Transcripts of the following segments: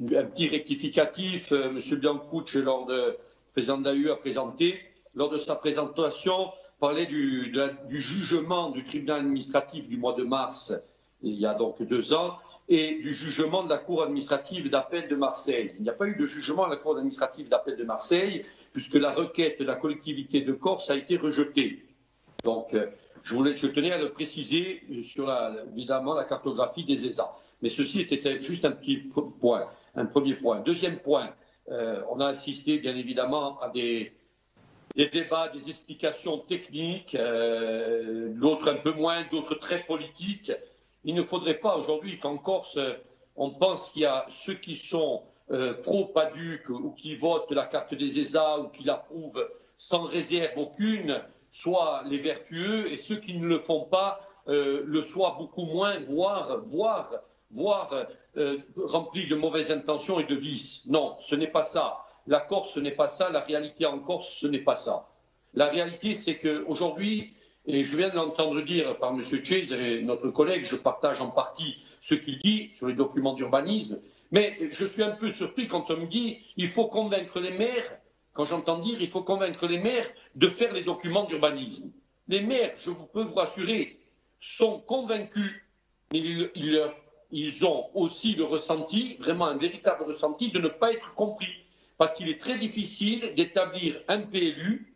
un petit rectificatif. M. Biancouch, le président de l'AUE, a présenté, lors de sa présentation, parlait du jugement du tribunal administratif du mois de mars, il y a donc 2 ans, et du jugement de la Cour administrative d'appel de Marseille. Il n'y a pas eu de jugement à la Cour administrative d'appel de Marseille, puisque la requête de la collectivité de Corse a été rejetée. Donc, je tenais à le préciser sur évidemment la cartographie des ESA. Mais ceci était juste un petit point, un premier point. Deuxième point, on a assisté bien évidemment à des débats, des explications techniques, d'autres un peu moins, d'autres très politiques. Il ne faudrait pas aujourd'hui qu'en Corse, on pense qu'il y a ceux qui sont pro-PADUC ou qui votent la carte des ESA ou qui l'approuvent sans réserve aucune, soient les vertueux, et ceux qui ne le font pas le soient beaucoup moins, voire remplis de mauvaises intentions et de vices. Non, ce n'est pas ça. La Corse, ce n'est pas ça. La réalité en Corse, ce n'est pas ça. La réalité, c'est qu'aujourd'hui, et je viens de l'entendre dire par M. Chase, notre collègue, je partage en partie ce qu'il dit sur les documents d'urbanisme, mais je suis un peu surpris quand on me dit il faut convaincre les maires, quand j'entends dire il faut convaincre les maires de faire les documents d'urbanisme. Les maires, je peux vous rassurer, sont convaincus, mais ils ont aussi le ressenti, vraiment un véritable ressenti, de ne pas être compris. Parce qu'il est très difficile d'établir un PLU.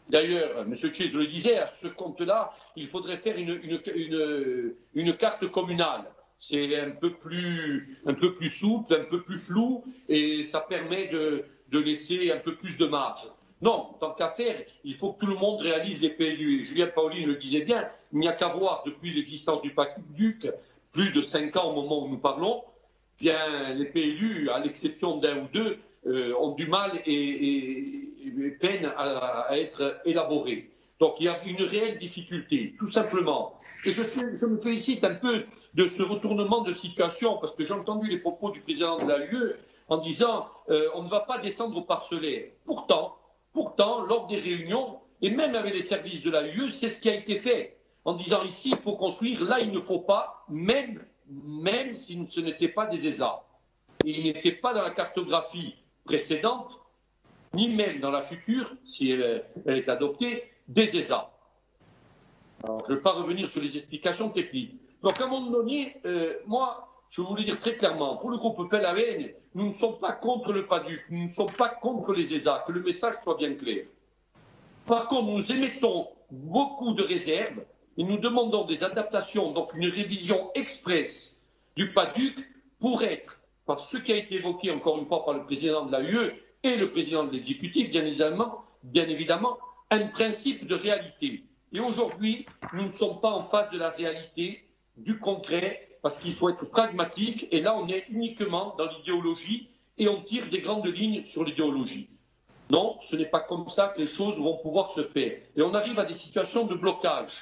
D'ailleurs, M. Chase le disait, à ce compte-là, il faudrait faire une carte communale. C'est un peu plus souple, un peu plus flou, et ça permet de laisser un peu plus de marge. Non, tant qu'à faire, il faut que tout le monde réalise les PLU. Et Julien Paoli le disait bien, il n'y a qu'à voir depuis l'existence du PADUC, plus de 5 ans au moment où nous parlons, bien les PLU, à l'exception d'un ou deux, ont du mal et peinent à être élaborés. Donc il y a une réelle difficulté, tout simplement. Et je me félicite un peu de ce retournement de situation, parce que j'ai entendu les propos du président de l'AUE en disant on ne va pas descendre au parcellaire. Pourtant, lors des réunions, et même avec les services de l'AUE, c'est ce qui a été fait, en disant ici il faut construire, là il ne faut pas, même si ce n'était pas des ESA. Et il n'était pas dans la cartographie précédente, ni même dans la future, si elle est adoptée, des ESA. Alors, je ne vais pas revenir sur les explications techniques. Donc, à un moment donné, moi, je voulais dire très clairement, pour le groupe PLAN, nous ne sommes pas contre le PADUC, nous ne sommes pas contre les ESA, que le message soit bien clair. Par contre, nous émettons beaucoup de réserves et nous demandons des adaptations, donc une révision express du PADUC pour être, par ce qui a été évoqué encore une fois par le président de l'AUE et le président de l'exécutif, bien évidemment, un principe de réalité. Et aujourd'hui, nous ne sommes pas en face de la réalité, du concret, parce qu'il faut être pragmatique, et là on est uniquement dans l'idéologie et on tire des grandes lignes sur l'idéologie. Non, ce n'est pas comme ça que les choses vont pouvoir se faire. Et on arrive à des situations de blocage.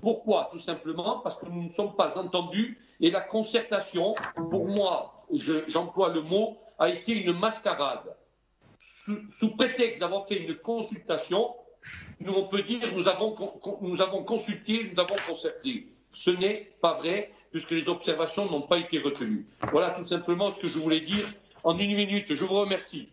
Pourquoi? Tout simplement parce que nous ne sommes pas entendus et la concertation, pour moi, j'emploie le mot, a été une mascarade. Sous prétexte d'avoir fait une consultation, nous on peut dire nous avons consulté, nous avons concerté. Ce n'est pas vrai puisque les observations n'ont pas été retenues. Voilà tout simplement ce que je voulais dire en 1 minute. Je vous remercie.